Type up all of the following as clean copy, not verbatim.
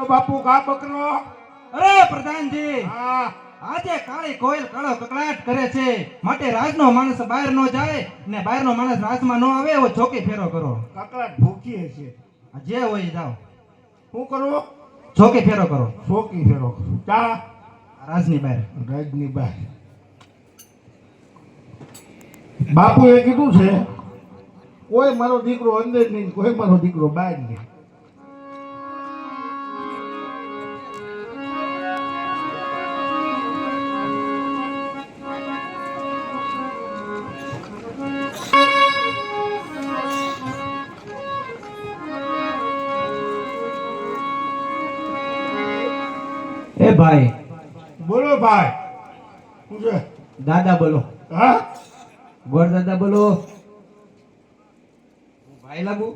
બાપુ કા પકડો. અરે પ્રધાનજી, આજે કાળી કોયલ કાળો કકળાટ કરે છે, માટે રાજનો માણસ બહાર નો જાય ને બહારનો માણસ રાજમાં નો આવે એવો ચોકી ફેરો કરો. કકળાટ ભૂખી છે. જે હોય જાઓ. શું કરવો? ચોકી ફેરો કરો. ચોકી ફેરો ચા રાજની બહાર. રાજની બહાર. બાપુ એ કીધું છે કોઈ મારો દીકરો અંદર નહીં, કોઈ મારો દીકરો બહાર નહીં. એ ભાઈ. બોલો ભાઈ. શું છે? દાદા બોલો. હા, ગોર દાદા બોલો. ભાઈ લાગુ.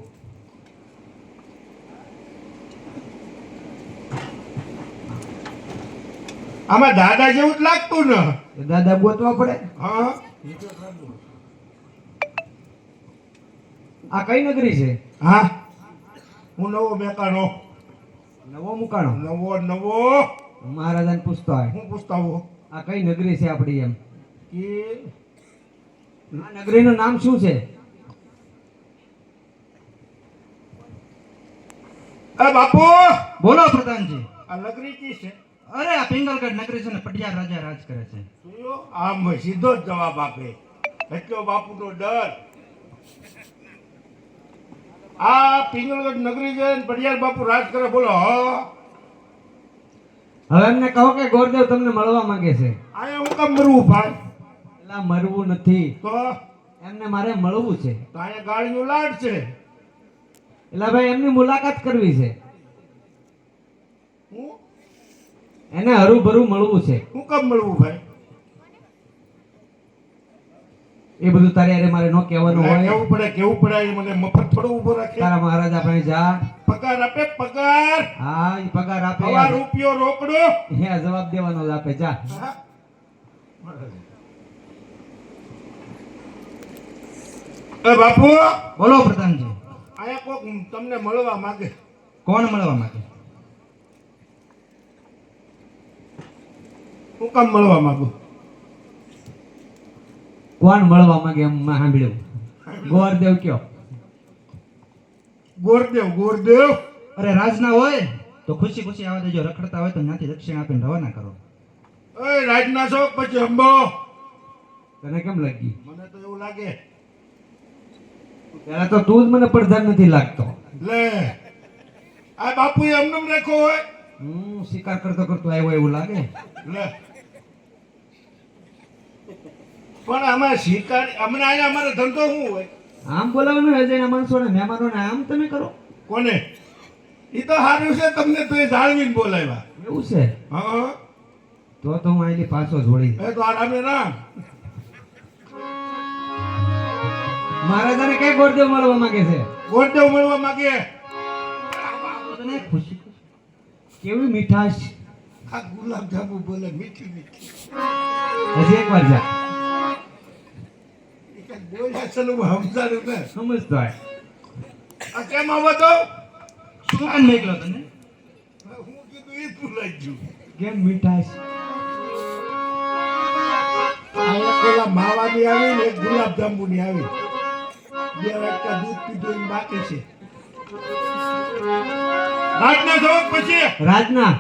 આમાં દાદા જેવું જ લાગતું ને. દાદા ગોતવા પડે. હા, આ કઈ નગરી છે? હા, હું નવો બેકાનો. નવો મુકાણો. નવો મહારાજાને પૂછતો હોય. હું પૂછતા હું આ કઈ નગરી છે આપડી? એમ કે આ નગરીનું નામ શું છે? બાપુ બોલો પ્રધાનજી. આ નગરી કી છે? અરે આ પિંગલગઢ નગરી છે ને પટિયાર રાજા રાજ કરે છે. આમ સીધો જ જવાબ આપે. એટલો બાપુનો ડર. આ પિંગલગઢ નગરી છે ને પટિયાર બાપુ રાજ કરે. બોલો. હવે એમને કહો કે ગોરદેવ તમને મળવા માંગે છે. આયા હું કેમ મરવું ભાઈ? એલા મરવું નથી, તો એમને મારે મળવું છે. આયા ગાડીનું લાડ છે. એટલે ભાઈ એમની મુલાકાત કરવી છે, હું એને હરુભરું મળવું છે. હું કેમ મળવું ભાઈ? એ બધું તારે અરે મારે નો કહેવાનું હોય. કેવું પડે મને મફત થોડો ઉભો રાખે. તારા મહારાજ આપણે જા. પગાર આપે પગાર. હા ઈ પગાર આપે. હવા રૂપિયો રોકડો. હે જવાબ દેવાનો જ આપે. જા. એ બાપુ બોલો પ્રધાનજી. આયા કોક તમને મળવા માંગે. કોણ મળવા માંગે? હું કામ મળવા માંગુ? કોણ મળવા માંગે એમ મેં સાંભળ્યું. ગોરદેવ કયો? ગોરદેવ. અરે રાજના હોય તો ખુશી ખુશી આવવા દેજો. રખડતા હોય તો ત્યાંથી દક્ષિણ આપીને રવાના કરો. ઓય રાજના છો પછી અંબો. તને કેમ લાગી? મને તો એવું લાગે. ત્યારે તો તું જ મને પ્રધાન નથી લાગતો. લે આ બાપુ એમને રાખો હોય. શિકાર કરતો કરતો આવ્યો એવું લાગે. લે પણ આમાં શિકાર અમને આયા અમારો ધંધો શું હોય? આમ બોલાવવાનું અજયના માણસોને મહેમાનોને આમ તમે કરો. કોને? ઈ તો સારું છે તમને તો એ જાળવીને બોલાવ્યા. એવું છે? હા તો હું અહીંથી પાછો જોડી. એ તો આરામે રામ. મહારાજાને કઈ ગોરદેવ મળવા માંગે છે? ગોરદેવ મળવા માંગે. તને ખુશી કેવી મીઠાશ. આ ગુલાબ જાંબુ બોલે મીઠી મીઠી. હજી એક વાર જા. એ કઈ બોલ્યા છે ને હું સમજાડું ને. સમજતો હોય. આ કેમ આવો તો? શું કામ મેકલો તને? હું કીધું એ ભૂલાઈ ગયું. કેમ મીઠાશ? આ એક ઓલા માવાની આવી ને એક ગુલાબ જાંબુની આવી. 2 વાટકા દૂધ પીધું એમ બાકી છે. રાજના જો પછી રાજના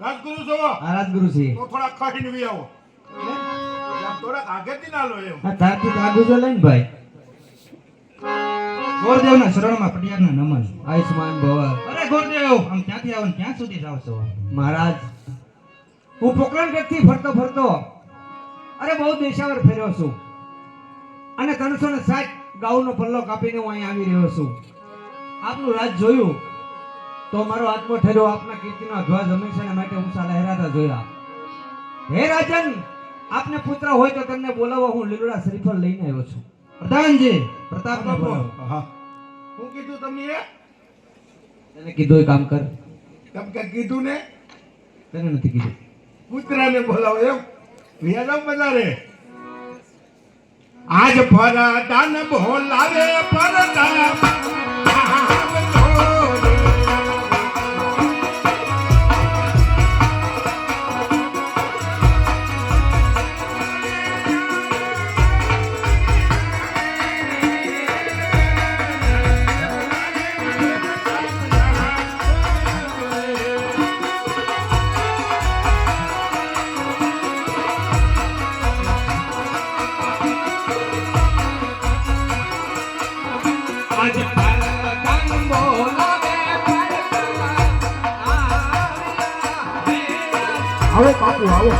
રાજગુરુ જો આ રાજગુરુ છે તો થોડા ખાઈને વી આવો. થોડા આગેથી ના લો એમ. આ તારથી તો આગુ જો લઈને ભાઈ ગોરદેવના શરણમાં પટિયારના નમન. આયુષ્માન ભવ. અરે ગોરદેવ આમ ક્યાંથી આવો ને ક્યાં સુધી જાવ છો? મહારાજ હું પોકરણગઢથી ફરતો ફરતો અરે બહુ દેશાવર ફેર્યો છું અને 360 ગાઉનો પલ્લો કાપીને હું અહીં આવી રહ્યો છું. આપનું રાજ જોયું તો મારો આત્મો ઠર્યો. આપના કીર્તિનો ધ્વજ હંમેશા માટે ઊંચા લહેરાતા જોયા. હે રાજન, આપને પુત્ર હોય તો તમને બોલાવો. હું લીલુડા શ્રીફળ લઈને આવ્યો છું. પ્રધાનજી પ્રતાપને બોલાવો. હા હું કીધું તમને તને કીધું એ કામ કર. તમ કે કીધું ને તને નથી કીધું. પુત્રને બોલાવો એમ. વિયાદમ બજારે આજ ભરદાન બોલાવે પરદાન. આવો બાપુ આવો.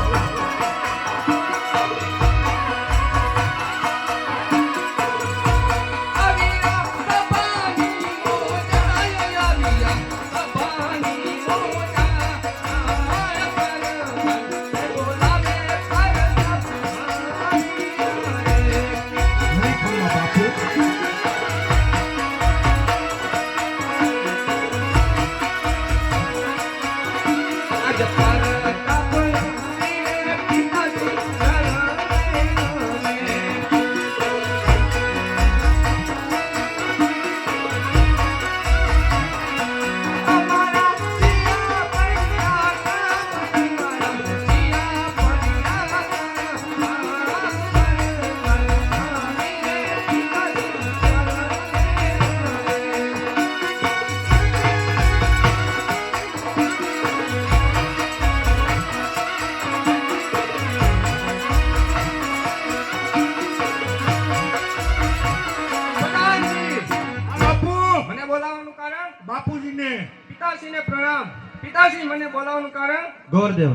બાપુજીને પિતાશ્રીને પ્રણામ. પિતાશ્રી મને બોલાવવાનું કારણ? ગોરદેવ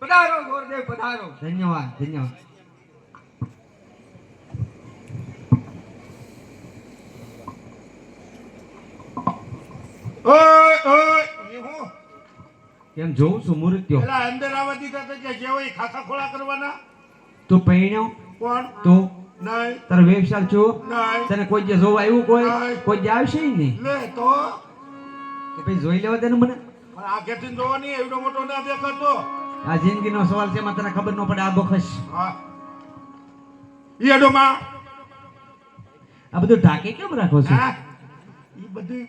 પધારો ગોરદેવ પધારો. ધન્યવાદ ધન્યવાદ. ઓય ઓય એ હું કેમ જોઉં છું મૂર્ત્યો? પેલા અંદર આવવા દીધા તો કે જેવો ઈ ખાખા ખોળા કરવાના. તું પૈણ્યો? કોણ? તું નહીં તારો વ્યવસાય છો? નહીં તને કોઈ જે જોવા આવ્યું? નહીં. કોઈ જે આવશે ય નહીં. લે તો તો પછી જોઈ લેવા દે ને મને. પણ આ ઘેરથી જોવાની એવડો મોટો ના દેખાતો. આ જિંદગીનો સવાલ છે, એમાં તને ખબર ન પડે. આ બખશ હા ઈડોમાં આ બધું ઢાંકી કેમ રાખો છો? હા ઈ બધી